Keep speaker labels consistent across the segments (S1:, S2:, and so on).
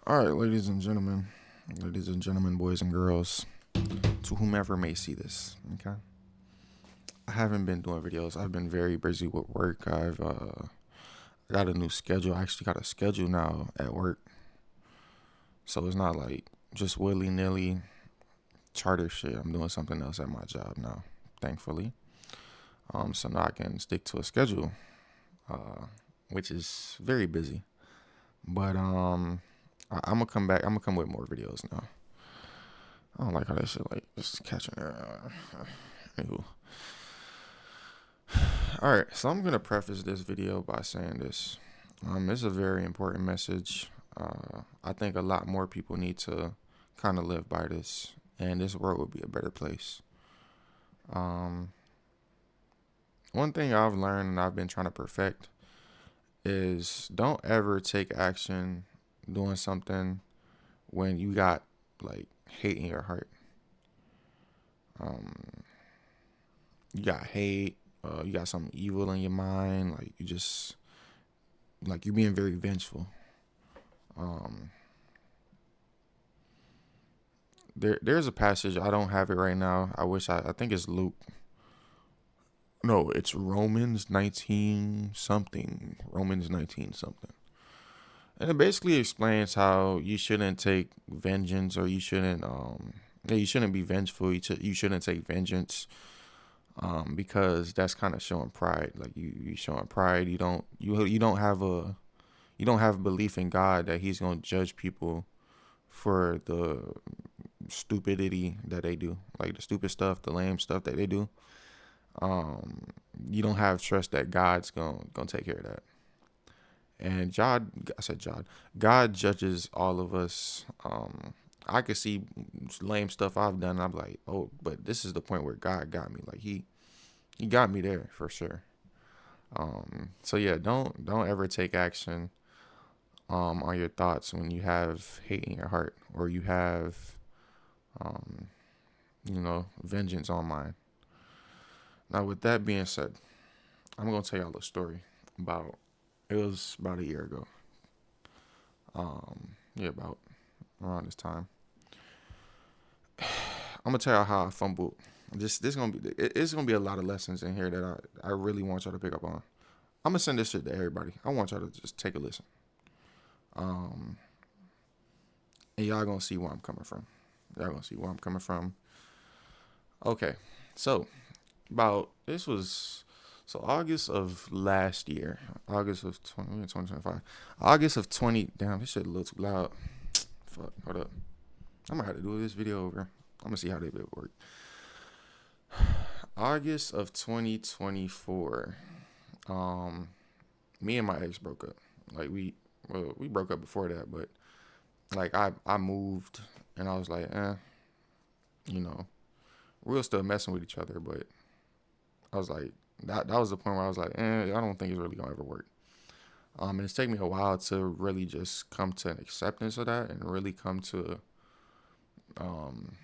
S1: All right, ladies and gentlemen, boys and girls, to whomever may see this. Okay, I haven't been doing videos. I've been very busy with work. I've got a new schedule. I actually got a schedule now at work, so it's not like just willy nilly charter shit. I'm doing something else at my job now, thankfully. So now I can stick to a schedule, uh, which is very busy. But I'm gonna come back. I'm gonna come with more videos now. I don't like how that shit like just catching. Anywho. All right, so I'm gonna preface this video by saying this. It's a very important message. I think a lot more people need to kind of live by this, and this world would be a better place. Um, One thing I've learned and I've been trying to perfect is don't ever take action doing something when you got like hate in your heart. Um, you got hate. You got something evil in your mind. Like you just like you're being very vengeful. Um, there's a passage, I don't have it right now. I think it's Luke. No, it's Romans 19 something. Romans 19 something. And it basically explains how you shouldn't take vengeance, or you shouldn't be vengeful. You shouldn't take vengeance, because that's kind of showing pride. Like you showing pride. You don't have belief in God that He's gonna judge people for the stupidity that they do, like the stupid stuff, the lame stuff that they do. Um, you don't have trust that God's gonna take care of that. And God judges all of us. I could see lame stuff I've done. And I'm like, oh, but this is the point where God got me. Like he got me there for sure. So yeah, don't ever take action on your thoughts when you have hate in your heart, or you have um vengeance on mind. Now, with that being said, I'm gonna tell y'all a story about. It was about a year ago. Yeah, about around this time. I'm gonna tell y'all how I fumbled. This gonna be it's gonna be a lot of lessons in here that I really want y'all to pick up on. I'm gonna send this shit to everybody. I want y'all to just take a listen. Um, and y'all gonna see where I'm coming from. Y'all gonna see where I'm coming from. Okay, so about this was so August of last year, August of 2025, August of 20. Damn, this shit a little too loud. Fuck, hold up. I'm gonna have to do this video over. I'm gonna see how they will work. August of 2024. Um, Me and my ex broke up. Like we broke up before that, but like I moved and I was like, you know, we were still messing with each other, but I was like, that was the point where I was like, I don't think it's really gonna ever work. And it's taken me a while to really just come to an acceptance of that, and really come to, um,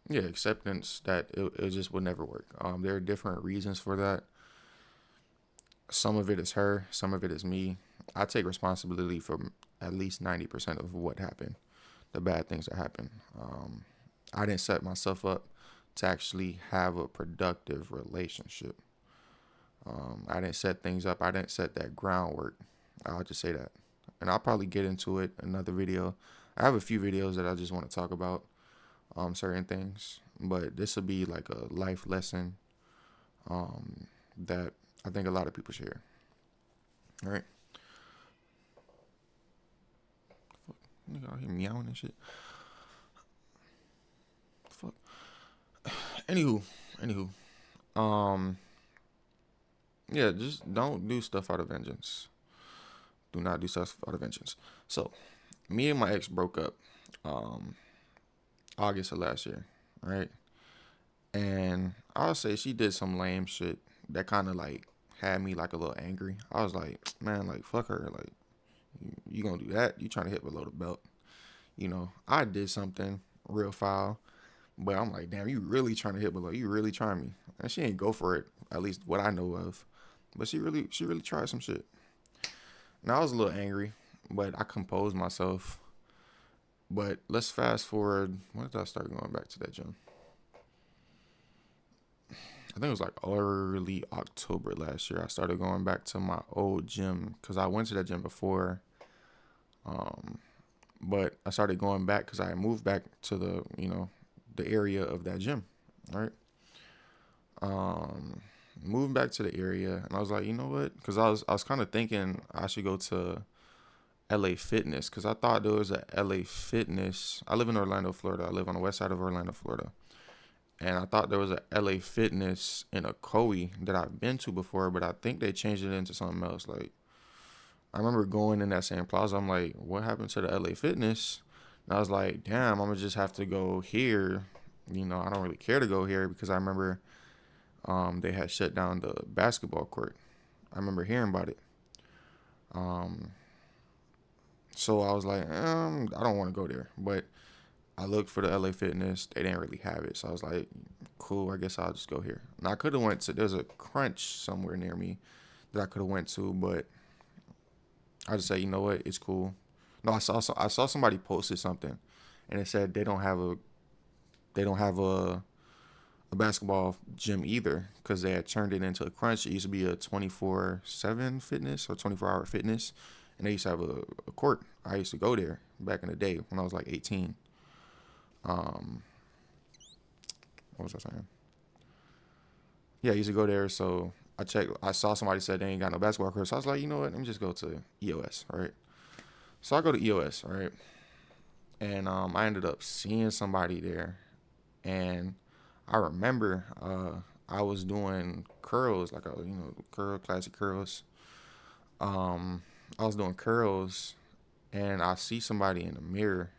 S1: yeah, acceptance that it just would never work. There are different reasons for that. Some of it is her, some of it is me. I take responsibility for at least 90% of what happened, the bad things that happened. I didn't set myself up to actually have a productive relationship. I didn't set things up. I didn't set that groundwork. I'll just say that. And I'll probably get into it in another video. I have a few videos that I just want to talk about certain things. But this will be like a life lesson that I think a lot of people should hear. All right. Nigga out here meowing and shit. Fuck. Anywho. Um, yeah, just don't do stuff out of vengeance. Do not do stuff out of vengeance. So, me and my ex broke up um August of last year, right? And I'll say she did some lame shit that kind of like had me like a little angry. I was like, man, like fuck her, like you gonna do that? You trying to hit below the belt? I did something real foul, but I'm like, damn, you really trying to hit below? You really trying me? And she ain't go for it, at least what I know of. But she really tried some shit. Now I was a little angry, but I composed myself. But let's fast forward. When did I start going back to that gym? I think it was like early October last year. I started going back to my old gym because I went to that gym before. Um, but I started going back because I moved back to the area of that gym, right? Um, Moving back to the area, and I was like, you know what? Because I was kind of thinking I should go to LA Fitness because I thought there was a LA Fitness. I live in Orlando, Florida. I live on the west side of Orlando, Florida. And I thought there was a LA Fitness in Ocoee that I've been to before, but I think they changed it into something else. Like, I remember going in that same plaza. I'm like, what happened to the LA Fitness? And I was like, damn, I'm gonna just have to go here. I don't really care to go here because I remember they had shut down the basketball court. I remember hearing about it. Um, so I was like, I don't want to go there. But I looked for the LA Fitness. They didn't really have it. So I was like, cool, I guess I'll just go here. And I could have went to, there's a Crunch somewhere near me that I could have went to, but I just say, you know what, it's cool. No, I saw somebody posted something, and it said they don't have a basketball gym either because they had turned it into a Crunch. It used to be a 24/7 fitness or 24-hour fitness, and they used to have a court. I used to go there back in the day when I was like 18. Um, what was I saying? Yeah, I used to go there. So I checked. I saw somebody said they ain't got no basketball court. So I was like, you know what? Let me just go to EOS, right? So I go to EOS, right? And I ended up seeing somebody there, and I remember I was doing curls, like classic curls. Um, I was doing curls, and I see somebody in the mirror,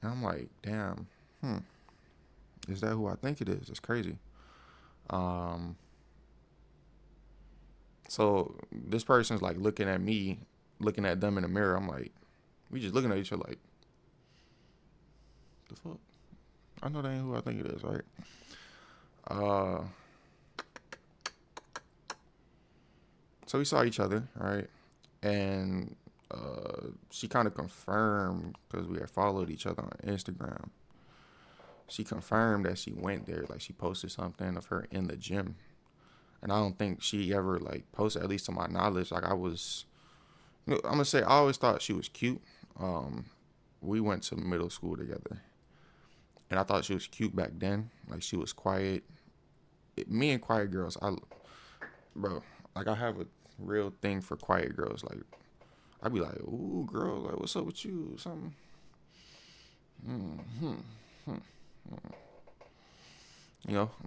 S1: and I'm like, damn, hmm, is that who I think it is? It's crazy. Um, so this person's like looking at me, looking at them in the mirror. I'm like, we just looking at each other like, the fuck? I know that ain't who I think it is, right? Uh, so we saw each other, right? And she kind of confirmed because we had followed each other on Instagram. She confirmed that she went there, like she posted something of her in the gym, and I don't think she ever like posted, at least to my knowledge. Like I'm gonna say I always thought she was cute. Um, we went to middle school together, and I thought she was cute back then. Like she was quiet. Me and quiet girls, bro, like I have a real thing for quiet girls. Like I'd be like, ooh, girl, like what's up with you? Something. Hmm.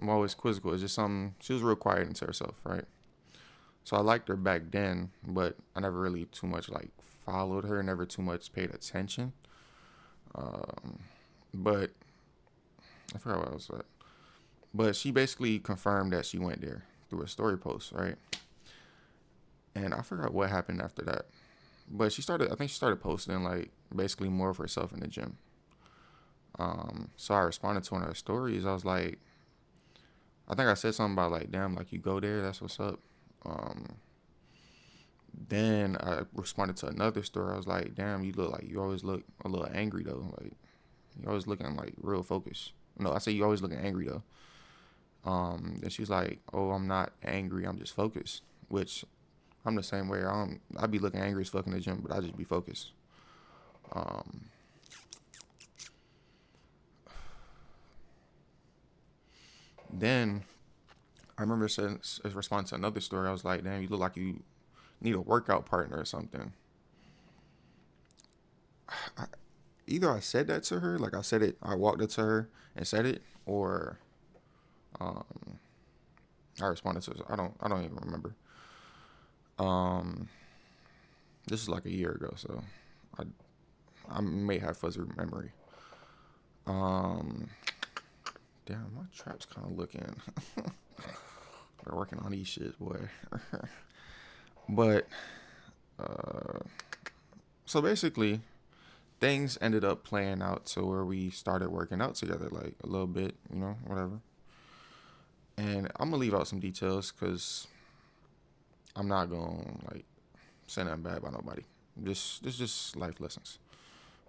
S1: I'm always quizzical. It's just something. She was real quiet into herself, right? So I liked her back then, but I never really too much like followed her. Never too much paid attention. Um, but I forgot what I was at. But she basically confirmed that she went there through a story post, right? And I forgot what happened after that. But I think she started posting like basically more of herself in the gym. So I responded to one of her stories. I was like, I think I said something about like, damn, like you go there, that's what's up. Um, then I responded to another story. I was like, damn, you always look a little angry though. Like you always looking like real focused. No, I say you always looking angry though. Then she's like, oh, I'm not angry, I'm just focused. Which I'm the same way. I be looking angry as fuck in the gym, but I just be focused. Um, then I remember saying, as response to another story, I was like, damn, you look like you need a workout partner or something. I, Either I said that to her, like I said it, I walked up to her and said it, or um, I responded to her. I don't even remember. Um, this is like a year ago, so I, I may have fuzzy memory. Um, Damn, my trap's kind of looking. We're working on these shit, boy. But uh, so basically, things ended up playing out to where we started working out together, like a little bit, whatever. And I'm gonna leave out some details because I'm not gonna like say nothing bad about nobody. This just life lessons.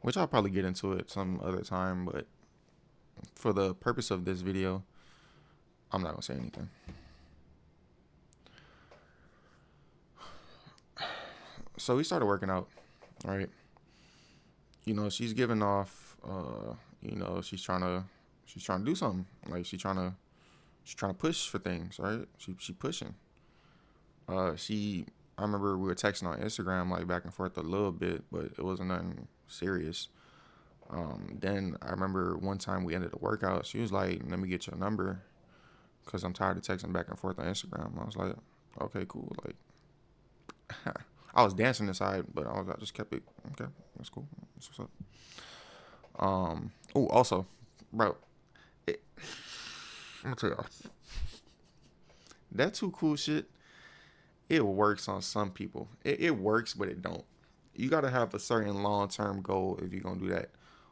S1: which I'll probably get into it some other time, but for the purpose of this video, I'm not gonna say anything. So we started working out, right? She's giving off, she's trying to do something. Like she's trying to push for things, right? She pushing. I remember we were texting on Instagram like back and forth a little bit, but it wasn't nothing serious. Then I remember one time we ended a workout. She was like, "Let me get your number, cause I'm tired of texting back and forth on Instagram." I was like, "Okay, cool." Like, I was dancing inside, but I just kept it. Okay, that's cool. That's what's up. Oh, also, bro, I'm gonna tell y'all that too cool shit. It works on some people. It works, but it don't. You gotta have a certain long term goal if you're gonna do that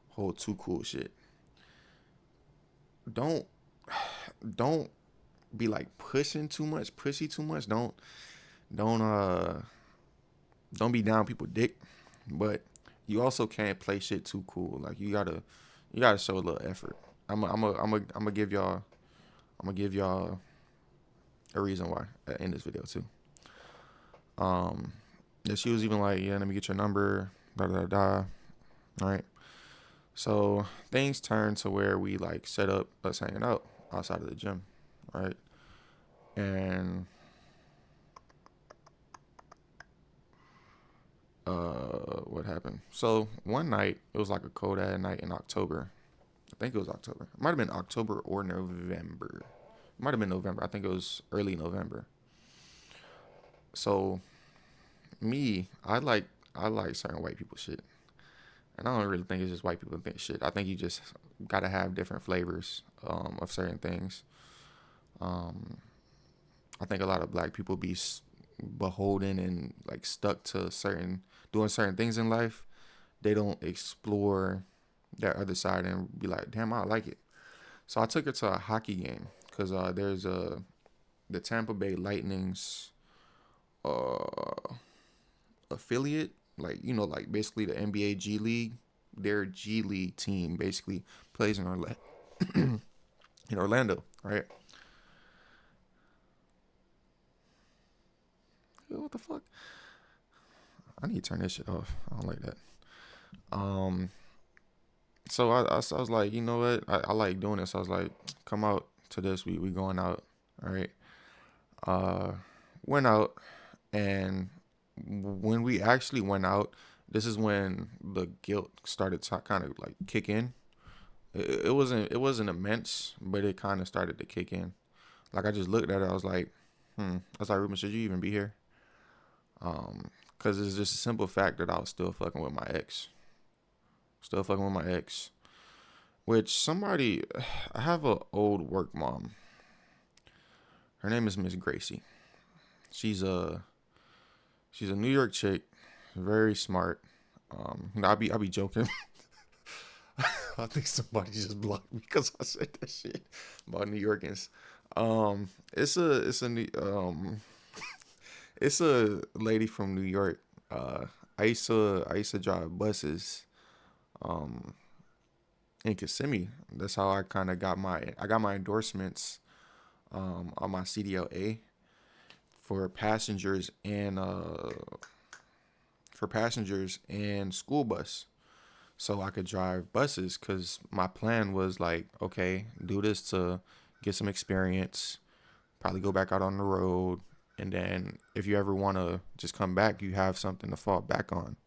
S1: whole too cool shit. Don't don't be like pushing too much, pushy too much. Don't don't be down people dick. But you also can't play shit too cool. Like you gotta show a little effort. I'm gonna give y'all a reason why in this video too. Yeah, she was even like, yeah, let me get your number, da da da. All right. So things turned to where we like set up us hanging out outside of the gym, right? And what happened? So one night, it was like a cold ass night in October. I think it was October. It might have been October or November. It might have been November. I think it was early November. So me, I like certain white people shit. And I don't really think it's just white people think shit. I think you just gotta have different flavors of certain things. Um, I think a lot of black people be beholden and like stuck to doing certain things in life. They don't explore that other side and be like, damn, I like it. So I took her to a hockey game because there's the Tampa Bay Lightning's uh, affiliate, like like basically the NBA G League. Their G League team basically plays in Orlando, right? What the fuck? I need to turn this shit off. I don't like that. Um, so I was like, you know what? I like doing this. I was like, come out to this. We going out, all right? Uh, went out, and when we actually went out, this is when the guilt started to kind of like kick in. It wasn't immense, but it kind of started to kick in. Like I just looked at it, I was like, I was like, Ruben, should you even be here? Because it's just a simple fact that I was still fucking with my ex. Still fucking with my ex. Which I have a old work mom. Her name is Miss Gracie. She's a New York chick, very smart. I'll be joking. I think somebody just blocked me because I said that shit about New Yorkers. It's a lady from New York. I used to drive buses um in Kissimmee. That's how I got my endorsements on my CDLA for passengers and school bus. So I could drive buses because my plan was like, okay, do this to get some experience, probably go back out on the road, and then if you ever want to just come back, you have something to fall back on.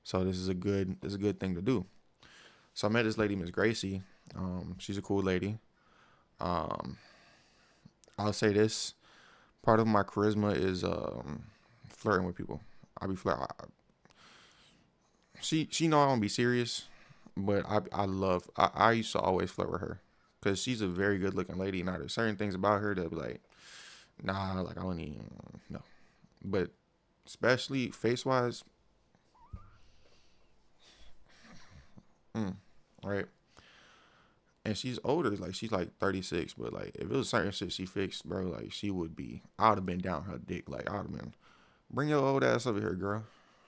S1: So this is a good thing to do. So I met this lady, Miss Gracie. She's a cool lady. Um, I'll say this: part of my charisma is flirting with people. I be flirt. She know I don't be serious, but I used to always flirt with her because she's a very good looking lady. Now there's certain things about her that be like, nah, like I don't even no, but especially face wise, right? And she's older, like she's like 36, but like if it was certain shit she fixed, bro, like I would have been down her dick, like I would have been, bring your old ass over here, girl.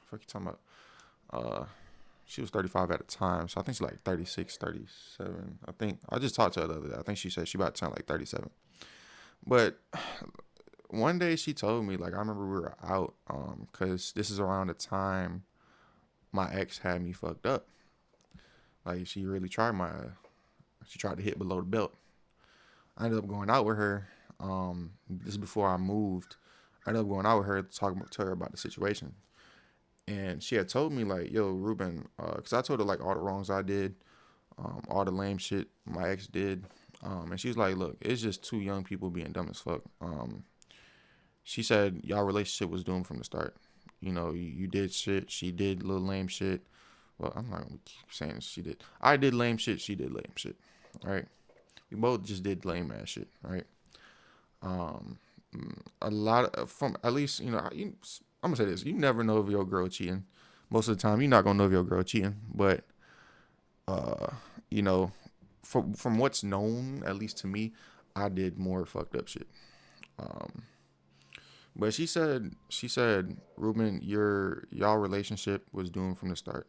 S1: Fuck you talking about? she was 35 at the time, so I think she's like 36, 37. I think I just talked to her the other day. I think she said she about to turn like 37. But one day she told me, like, I remember we were out, cause this is around the time my ex had me fucked up. Like she tried to hit below the belt. I ended up going out with her. This is before I moved. I ended up going out with her to talk to her about the situation. And she had told me, like, yo, Ruben, because I told her, like, all the wrongs I did, all the lame shit my ex did. And she was like, look, it's just two young people being dumb as fuck. She said, y'all relationship was doomed from the start. You know, you did shit. She did little lame shit. Well, I'm not going to keep saying she did. I did lame shit. She did lame shit. Right? We both just did lame ass shit. Right? Um, a lot of, from at least, you know, I'm gonna say this: you never know if your girl cheating. Most of the time, you're not gonna know if your girl cheating. But uh, you know, from what's known, at least to me, I did more fucked up shit. Um, but she said, Ruben, y'all relationship was doomed from the start.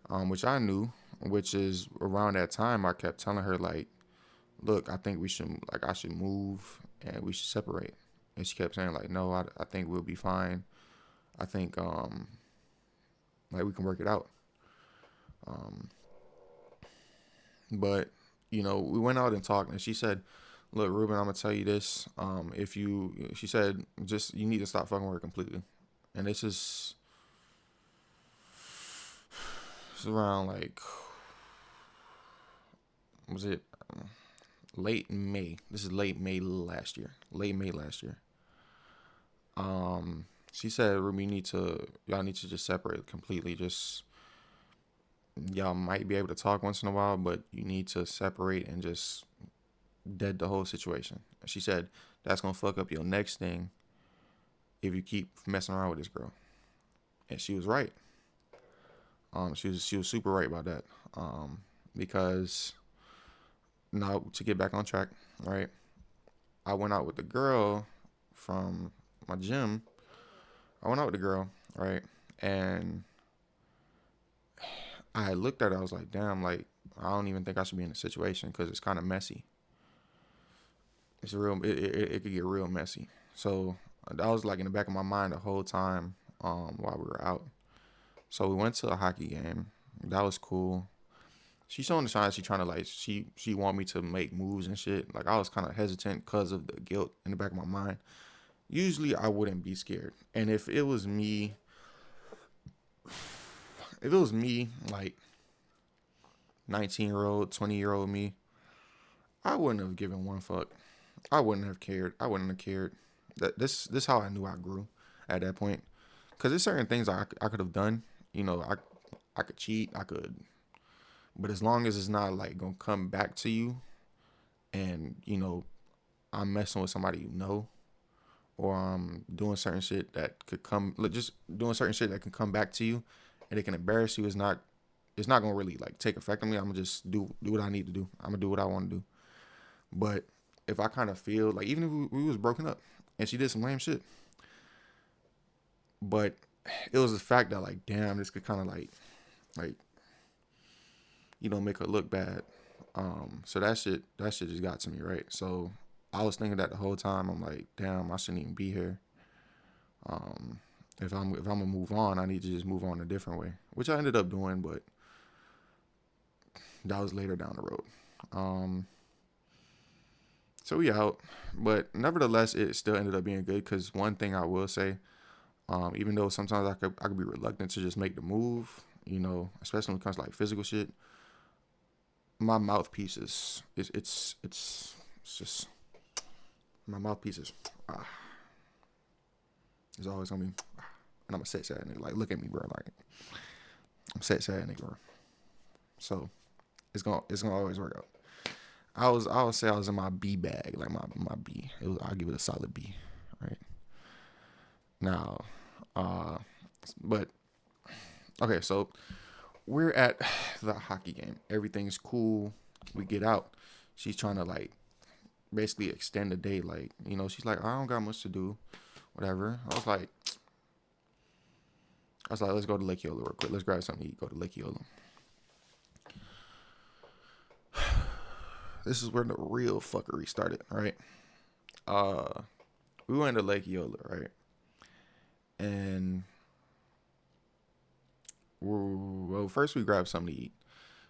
S1: Which I knew, which is around that time I kept telling her, like, look, I think we should, like, I should move and we should separate. And she kept saying, like, no, I think we'll be fine. I think like we can work it out. Um, but you know, we went out and talked, and she said, look, Ruben, I'm gonna tell you this. If you, she said, just you need to stop fucking with her completely. And it's around like, was it late May? This is late May last year. Late May last year. She said, Ruben, y'all need to just separate completely. Just y'all might be able to talk once in a while, but you need to separate and just dead the whole situation. She said that's gonna fuck up your next thing if you keep messing around with this girl. And she was right. She was super right about that. Because now to get back on track, right? I went out with the girl from my gym. I went out with the girl, right? And I looked at her. I was like, damn, like I don't even think I should be in a situation because it's kind of messy. It's real. It could get real messy. So that was like in the back of my mind the whole time while we were out. So we went to a hockey game. That was cool. She showing the signs she trying to like she want me to make moves and shit. Like I was kind of hesitant because of the guilt in the back of my mind. Usually I wouldn't be scared. And if it was me, like 19-year-old, 20-year-old me, I wouldn't have given one fuck. I wouldn't have cared. I wouldn't have cared. This how I knew I grew at that point. Cause there's certain things I could have done. You know, I could cheat. I could, but as long as it's not like gonna come back to you, and you know I'm messing with somebody you know, or I'm doing certain shit that could come, like just doing certain shit that can come back to you, and it can embarrass you. It's not gonna really like take effect on me. I'm gonna just do what I need to do. I'm gonna do what I want to do. But if I kind of feel like even if we was broken up and she did some lame shit, but it was the fact that like damn this could kind of like you know make her look bad. So that shit just got to me, right? So I was thinking that the whole time. I'm like, damn, I shouldn't even be here. Um, if I'm gonna move on, I need to just move on a different way, which I ended up doing, but that was later down the road. Um, so we out, but nevertheless, it still ended up being good because one thing I will say, even though sometimes I could be reluctant to just make the move, you know, especially when it comes to like physical shit, my mouthpiece it's just my mouthpiece is it's always gonna be and I'm a sexy ass nigga. Like look at me, bro. Like I'm sexy ass nigga, bro. So it's gonna always work out. I would say I was in my B bag, like my B. I'll give it a solid B, right? Now, but okay, so we're at the hockey game. Everything's cool. We get out. She's trying to like basically extend the day. Like you know, she's like, I don't got much to do, whatever. I was like, I was like, let's go to Lake Yola real quick. Let's grab something to eat. Go to Lake Yola. This is where the real fuckery started, right? Uh, we went to Lake Yola, right? And well, first we grabbed something to eat.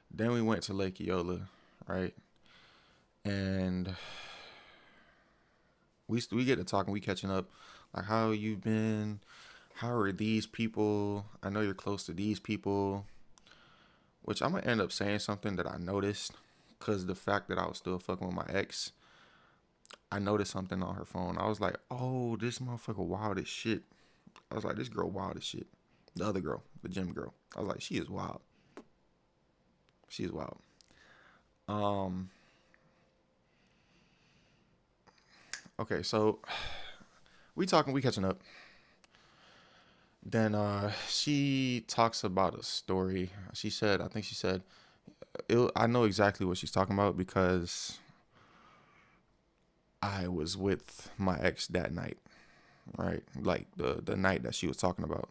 S1: Then we went to Lake Yola, right? And we get to talking. We catching up, like how you been? How are these people? I know you're close to these people. Which I'm gonna end up saying something that I noticed, cause the fact that I was still fucking with my ex, I noticed something on her phone. I was like, oh, this motherfucker wild as shit. I was like, this girl wild as shit. The other girl, the gym girl. I was like, she is wild. She is wild. Um. Okay, so we talking, we catching up. Then she talks about a story. She said, I think she said, I know exactly what she's talking about because I was with my ex that night, right? Like the night that she was talking about.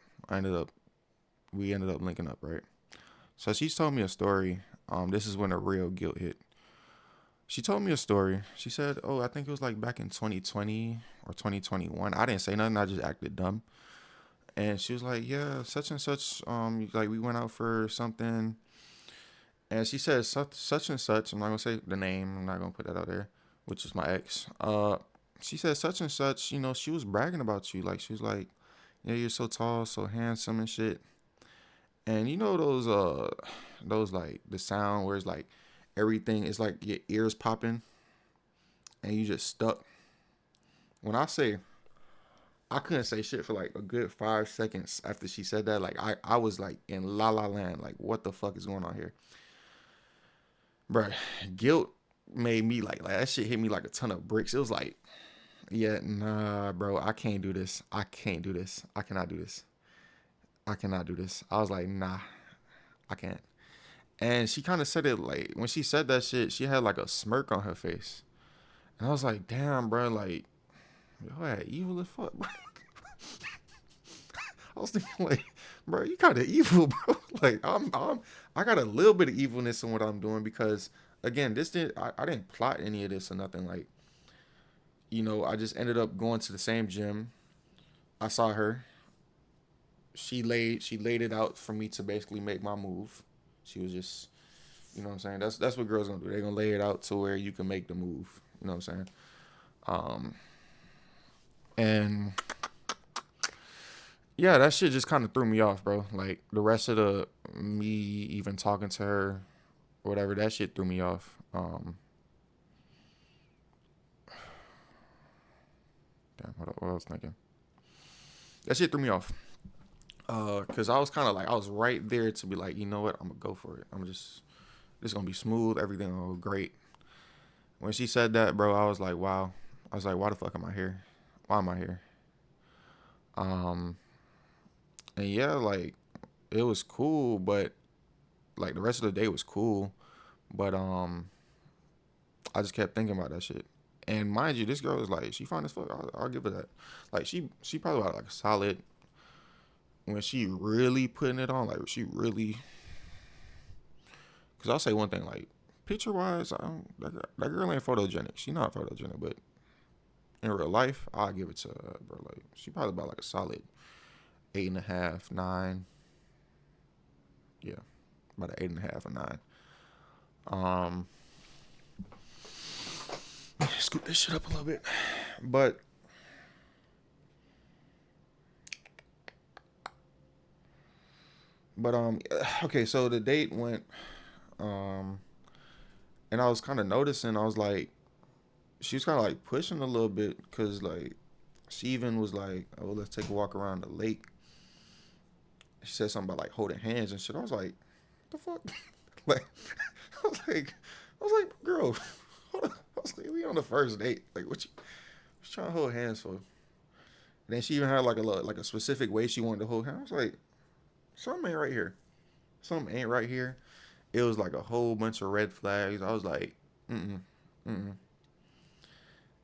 S1: We ended up linking up, right? So she's told me a story. This is when the real guilt hit. She told me a story. She said, "Oh, I think it was like back in 2020 or 2021." I didn't say nothing. I just acted dumb. And she was like, "Yeah, such and such. Like we went out for something." And she said such and such. I'm not gonna say the name. I'm not gonna put that out there, which is my ex. She said such and such. You know, she was bragging about you. Like she was like, "Yeah, you're so tall, so handsome and shit." And you know those like the sound where it's like everything is like your ears popping and you just stuck. When I say I couldn't say shit for like a good 5 seconds after she said that, like I was like in la la land, like what the fuck is going on here, bro? Guilt made me like that shit hit me like a ton of bricks. It was like, yeah, nah, bro, I can't do this. I can't do this. I cannot do this. I cannot do this. I was like, nah, I can't. And she kind of said it like when she said that shit, she had like a smirk on her face, and I was like, damn, bro, like yo, that evil as fuck, bro. I was thinking like, bro, you kind of evil, bro. Like I got a little bit of evilness in what I'm doing because again, I didn't plot any of this or nothing. Like, I just ended up going to the same gym. I saw her. She laid it out for me to basically make my move. She was just, what I'm saying. That's what girls gonna do. They're gonna lay it out to where you can make the move. You know what I'm saying? Um, and yeah, that shit just kind of threw me off, bro. Like the rest of the me even talking to her or whatever, that shit threw me off. Damn, what I was thinking. That shit threw me off. Cause I was kind of like I was right there to be like, you know what, I'm gonna go for it. This gonna be smooth. Everything will go great. When she said that, bro, I was like, wow. I was like, why the fuck am I here? Why am I here? Um, and yeah, like it was cool, but like the rest of the day was cool, but I just kept thinking about that shit. And mind you, this girl is like, she fine as fuck. I'll give her that. Like she probably about like a solid when she really putting it on. Like she really, because I'll say one thing, like picture wise, that girl ain't photogenic. She not photogenic, but in real life, I'll give it to her, bro. Like she probably about like a solid 8.5, 9. Yeah, about an 8.5 or 9. Um, scoot this shit up a little bit, but okay. So the date went, um, and I was kind of noticing. I was like, she was kind of like pushing a little bit because like she even was like, oh, let's take a walk around the lake. She said something about like holding hands and shit. I was like, the fuck? Like, I was like, girl, hold on. I was like, we on the first date. Like, what you trying to hold hands for? And then she even had like a specific way she wanted to hold hands. I was like, something ain't right here. Something ain't right here. It was like a whole bunch of red flags. I was like, mm mm.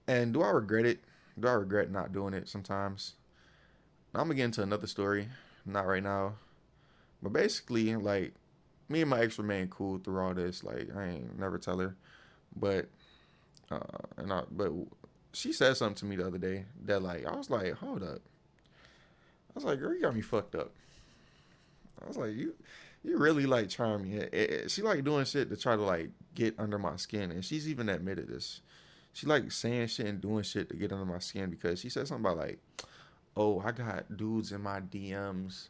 S1: And do I regret it? Do I regret not doing it sometimes? Now, I'm gonna get into another story. not right now. But basically, like, me and my ex remain cool through all this. Like, I ain't never tell her, but but she said something to me the other day that like I was like, hold up. I was like, girl, you got me fucked up. I was like, you really like trying me. She like doing shit to try to like get under my skin, and she's even admitted this. She like saying shit and doing shit to get under my skin because she said something about like, oh, I got dudes in my DMs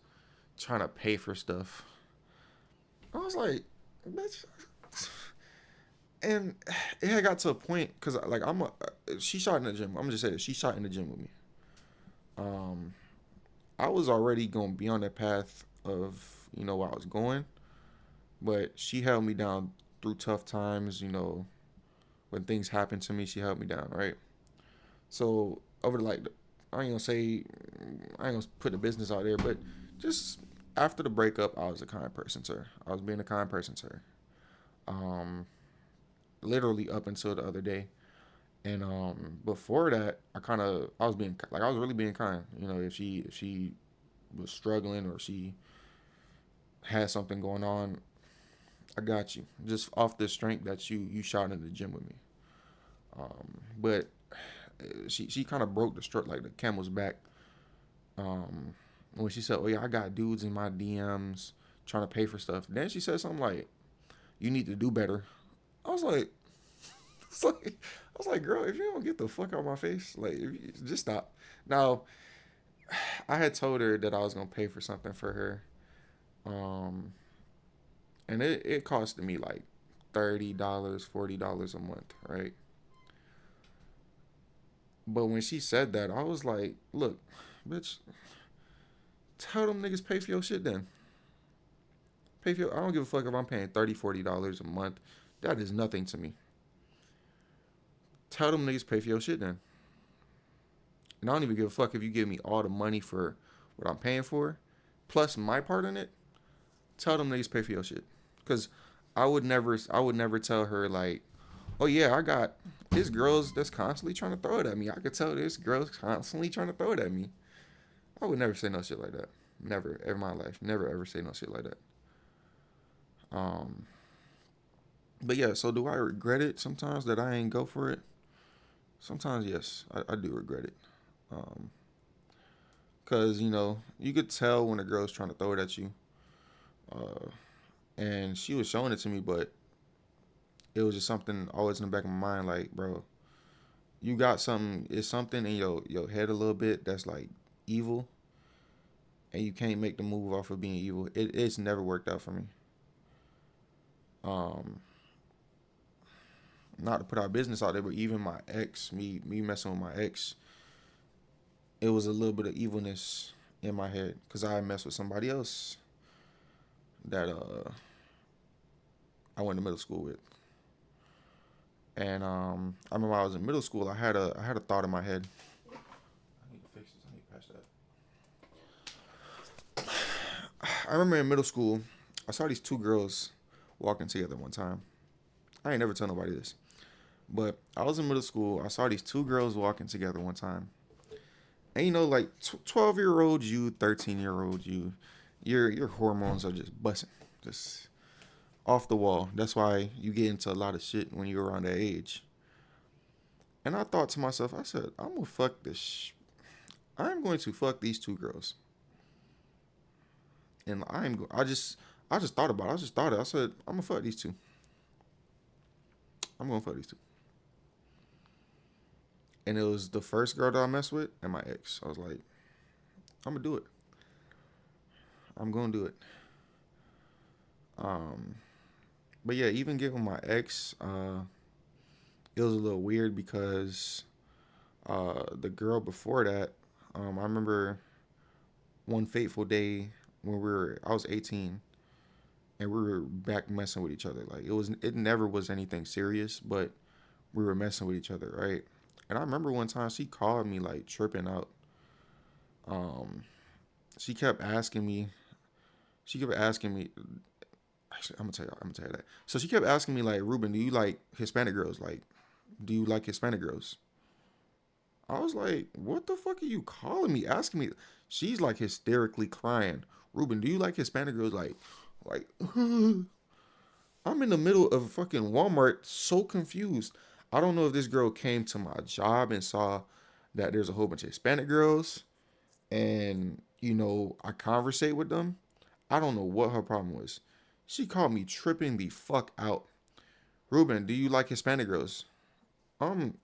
S1: trying to pay for stuff. I was like, bitch. And it had got to a point because like she shot in the gym. I'm gonna just say this. She shot in the gym with me. Um, I was already gonna be on that path of where I was going, but she held me down through tough times. When things happened to me, she held me down. Right. So over like, I ain't gonna say, I ain't gonna put the business out there, but just after the breakup, I was a kind person to her. I was being a kind person to her. Um, literally up until the other day. And before that, I was being like I was really being kind. If she was struggling or she had something going on, I got you. Just off the strength that you shot in the gym with me. But she kind of broke the stroke like the camel's back. Um, when she said, "Oh yeah, I got dudes in my DMs trying to pay for stuff." Then she said something like, "You need to do better." I was like, it's like I was like, girl, if you don't get the fuck out of my face, like, just stop. Now, I had told her that I was gonna pay for something for her, um, and it costed me like $30, $40 a month, right? But when she said that, I was like, look, bitch, tell them niggas pay for your shit then. Pay for your, I don't give a fuck if I'm paying $30, $40 a month. That is nothing to me. Tell them niggas pay for your shit then. And I don't even give a fuck if you give me all the money for what I'm paying for, plus my part in it. Tell them niggas pay for your shit. Cause I would never tell her like, oh yeah, I got this girls that's constantly trying to throw it at me. I could tell this girl's constantly trying to throw it at me. I would never say no shit like that. Never, ever in my life. Never ever say no shit like that. Um, but yeah, so do I regret it sometimes that I ain't go for it? Sometimes yes, I do regret it. Um, Cause you could tell when a girl's trying to throw it at you. Uh, and she was showing it to me, but it was just something always in the back of my mind, like, bro, you got something. It's something in your head a little bit that's like evil, and you can't make the move off of being evil. It's never worked out for me. Um, Not to put our business out there, but even my ex, me messing with my ex, it was a little bit of evilness in my head because I messed with somebody else that I went to middle school with. And I remember I was in middle school. I had a thought in my head. I need to fix this. I need to patch that. I remember in middle school, I saw these two girls walking together one time. I ain't never tell nobody this, but I was in middle school. I saw these two girls walking together one time, and like 12-year-old you, 13-year-old you, your hormones are just busting, just off the wall. That's why you get into a lot of shit when you're around that age. And I thought to myself, I said, I'm gonna fuck this. I'm going to fuck these two girls, and I just thought about it. I just thought it. I said, I'm gonna fuck these two. I'm gonna fuck these two. And it was the first girl that I messed with and my ex. I was like, I'm gonna do it. I'm gonna do it. Um, but yeah, even given my ex, it was a little weird because the girl before that, I remember one fateful day when I was 18 and we were back messing with each other. Like it never was anything serious, but we were messing with each other, right? And I remember one time she called me like tripping out. Um, she kept asking me. She kept asking me. Actually, I'm gonna tell you. I'm gonna tell you that. So she kept asking me like, Ruben, do you like Hispanic girls? Like, do you like Hispanic girls? I was like, what the fuck are you calling me? Asking me. She's like hysterically crying. Ruben, do you like Hispanic girls? Like, I'm in the middle of fucking Walmart, so confused. I don't know if this girl came to my job and saw that there's a whole bunch of Hispanic girls, and I conversate with them. I don't know what her problem was. She called me tripping the fuck out. Ruben, do you like Hispanic girls? Um,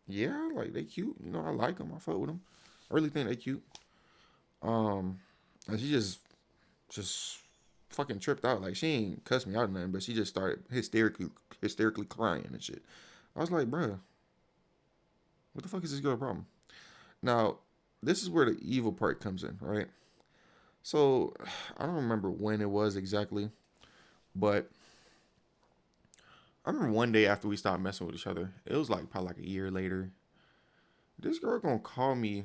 S1: yeah, like they cute. I like them. I fuck with them. I really think they cute. Um, and she just fucking tripped out. Like she ain't cussed me out or nothing, but she just started hysterically crying and shit. I was like, bruh, what the fuck is this girl problem? Now, this is where the evil part comes in, right? So I don't remember when it was exactly, but I remember one day after we stopped messing with each other, it was like probably like a year later. This girl gonna call me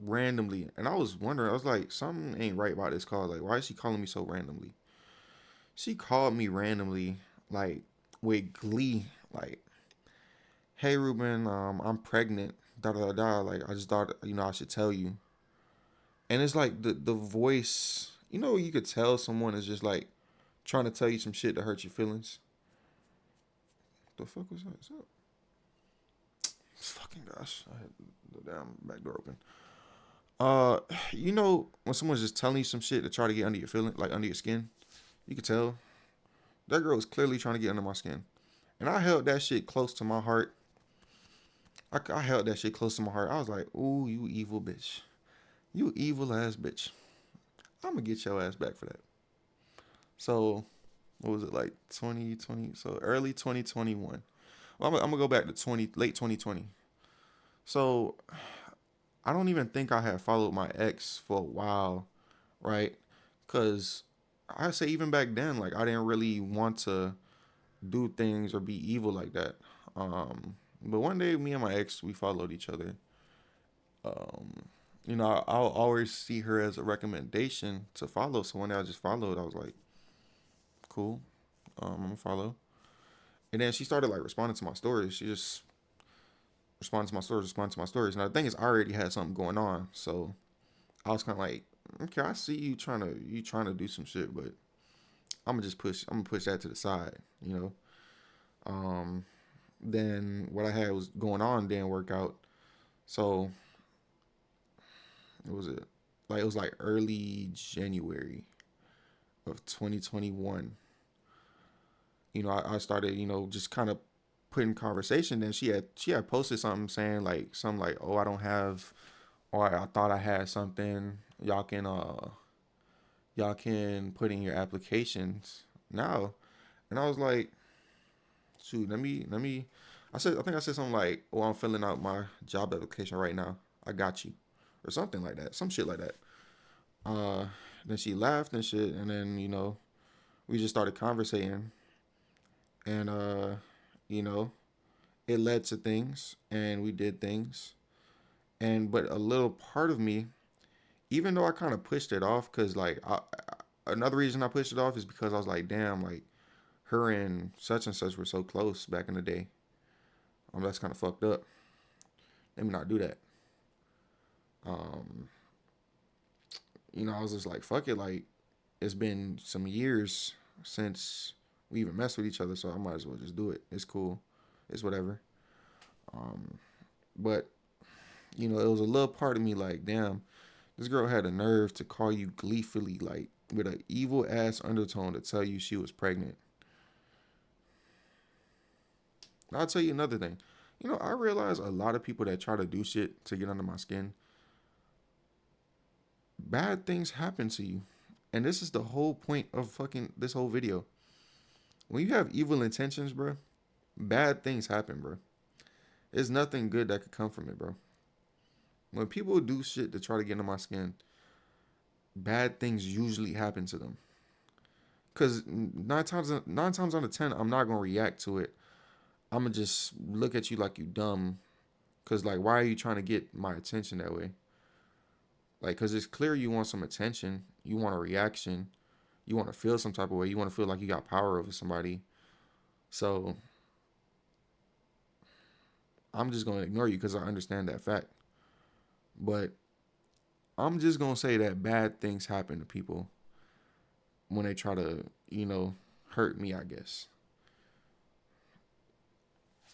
S1: randomly, and I was wondering, I was like, something ain't right about this call. Like, why is she calling me so randomly? She called me randomly, like with glee, like, "Hey Ruben, I'm pregnant." Da da da da. Like, I just thought, I should tell you. And it's like the voice, you could tell someone is just like trying to tell you some shit to hurt your feelings. The fuck was that? What's up? Fucking gosh, I had the damn back door open. Uh, when someone's just telling you some shit to try to get under your feeling, like under your skin, you could tell that girl was clearly trying to get under my skin, and I held that shit close to my heart. I held that shit close to my heart. I was like, "Ooh, you evil bitch, you evil ass bitch. I'm gonna get your ass back for that." So, what was it like 2020? So early 2021. Well, I'm gonna go back to late 2020. So I don't even think I had followed my ex for a while, right? Cause I say even back then, like I didn't really want to do things or be evil like that. But one day, me and my ex we followed each other. Um, I'll always see her as a recommendation to follow. So one day I just followed. I was like, cool, I'm gonna follow. And then she started like responding to my stories. She just responded to my stories, responded to my stories. Now the thing is, I already had something going on, so I was kind of like, okay, I see you trying to do some shit, but I'm gonna push that to the side, you know. Um, then what I had was going on didn't work out, so it was it like it was like early January of 2021. I started just kind of putting conversation. Then she had posted something saying like something like, oh, I don't have, or I thought I had something. Y'all can put in your applications now. And I was like, shoot, let me. I think I said something like, oh, I'm filling out my job application right now. I got you, or something like that, some shit like that. Uh, then she laughed and shit, and then we just started conversating, and you know, it led to things, and we did things, and but a little part of me, even though I kind of pushed it off, cause like another reason I pushed it off is because I was like, damn, like her and such were so close back in the day. That's kind of fucked up. Let me not do that. Um, I was just like, fuck it. Like, it's been some years since we even messed with each other, so I might as well just do it. It's cool. It's whatever. Um, but it was a little part of me like, damn, this girl had a nerve to call you gleefully, like with an evil ass undertone to tell you she was pregnant. I'll tell you another thing. I realize a lot of people that try to do shit to get under my skin, bad things happen to you. And this is the whole point of fucking this whole video. When you have evil intentions, bro, bad things happen, bro. There's nothing good that could come from it, bro. When people do shit to try to get under my skin, bad things usually happen to them. Cause nine times out of 10, I'm not gonna react to it. I'm gonna just look at you like you dumb. Cause like, why are you trying to get my attention that way? Like, cause it's clear you want some attention. You want a reaction. You want to feel some type of way. You want to feel like you got power over somebody. So I'm just gonna ignore you because I understand that fact. But I'm just gonna say that bad things happen to people when they try to, hurt me, I guess.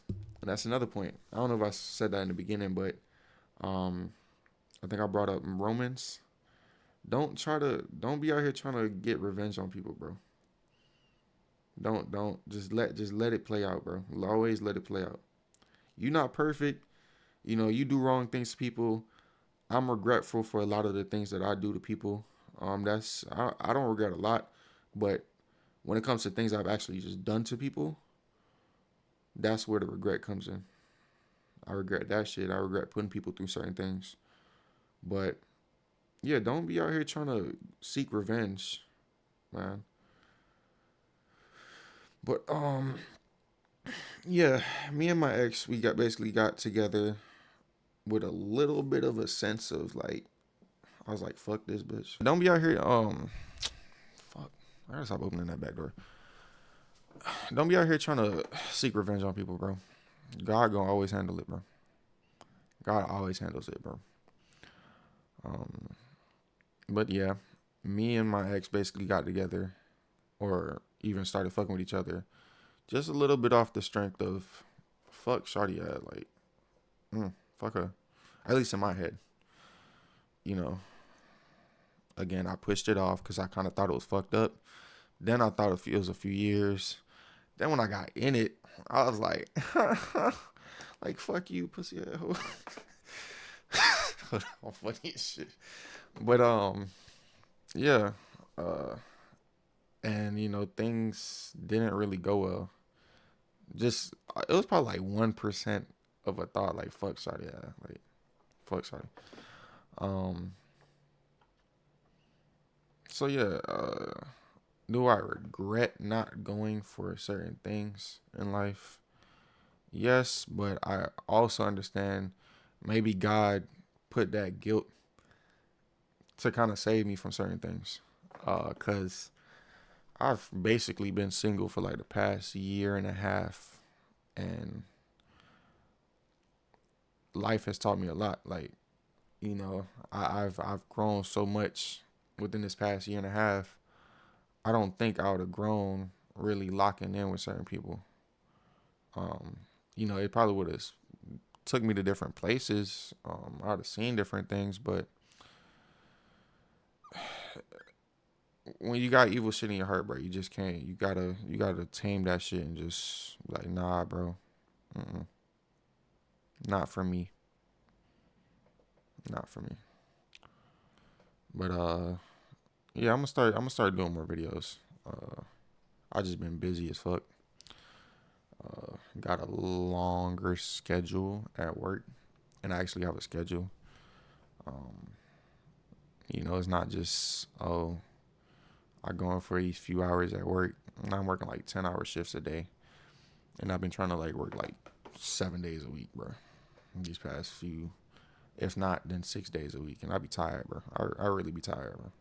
S1: And that's another point. I don't know if I said that in the beginning, but um, I think I brought up Romans. Don't be out here trying to get revenge on people, bro. Don't just let it play out, bro. Always let it play out. You're not perfect. You do wrong things to people. I'm regretful for a lot of the things that I do to people. I don't regret a lot, but when it comes to things I've actually just done to people, that's where the regret comes in. I regret that shit. I regret putting people through certain things. But yeah, don't be out here trying to seek revenge, man. But yeah, me and my ex, we got together with a little bit of a sense of like, I was like, fuck this bitch. Don't be out here, fuck. I gotta stop opening that back door. Don't be out here trying to seek revenge on people, bro. God gonna always handle it, bro. God always handles it, bro. Um, but yeah, me and my ex basically got together, or even started fucking with each other, just a little bit off the strength of, fuck Shawty, like, fuck her. At least in my head, you know. Again, I pushed it off because I kind of thought it was fucked up. Then I thought it was a few years. Then when I got in it, I was like, like, fuck you, pussy asshole. I'm funny as shit. But yeah. And things didn't really go well. Just it was probably like 1% of a thought, like fuck sorry, yeah, like fuck sorry. Um so yeah, do I regret not going for certain things in life? Yes, but I also understand maybe God put that guilt to kind of save me from certain things. Cause I've basically been single for like the past year and a half, and life has taught me a lot. Like, I've grown so much within this past year and a half. I don't think I would have grown really locking in with certain people. Um, it probably would have took me to different places. I would have seen different things, but when you got evil shit in your heart, bro, you just can't. You gotta tame that shit and just like, nah, bro, mm-mm. Not for me, not for me. But yeah, I'm gonna start doing more videos. I just been busy as fuck. Got a longer schedule at work, and I actually have a schedule. Um, it's not just, I go in for these few hours at work. I'm working like 10-hour shifts a day, and I've been trying to like work like 7 days a week, bro. These past few, if not, then 6 days a week, and I be tired, bro. I really be tired, bro.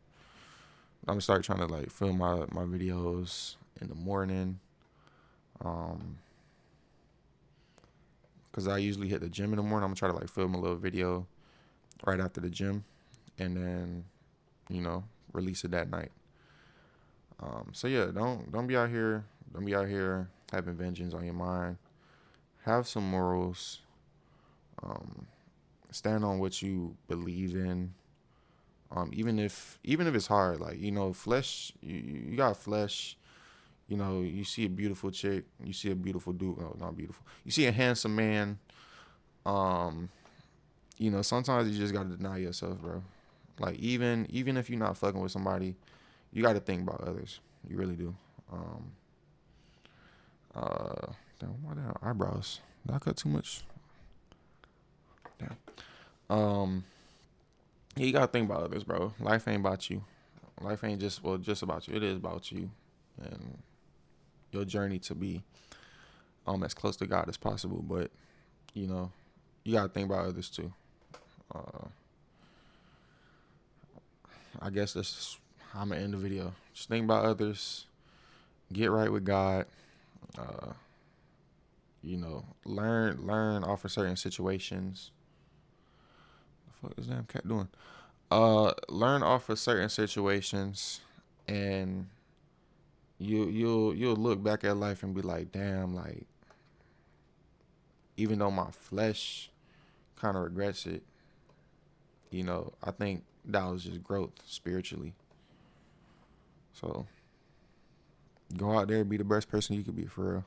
S1: I'm gonna start trying to like film my videos in the morning, um, cause I usually hit the gym in the morning. I'm gonna try to like film a little video right after the gym, and then you know release it that night. So yeah, don't be out here. Don't be out here having vengeance on your mind. Have some morals. Um, Stand on what you believe in. Even if it's hard, like flesh. You got flesh. You see a beautiful chick. You see a beautiful dude. Oh, not beautiful. You see a handsome man. Um, sometimes you just gotta deny yourself, bro. Like even if you're not fucking with somebody, you gotta think about others. You really do. Um, Damn, why the eyebrows? Did I cut too much? Damn. Um, yeah, you gotta think about others, bro. Life ain't about you. Life ain't just about you. It is about you and your journey to be as close to God as possible. But you know, you gotta think about others too. Uh, I guess that's I'm gonna end the video. Just think about others. Get right with God. Uh, learn off of certain situations. The fuck is damn cat doing? Learn off of certain situations, and you'll look back at life and be like, damn, like even though my flesh kind of regrets it, I think that was just growth spiritually. So go out there, be the best person you could be for real.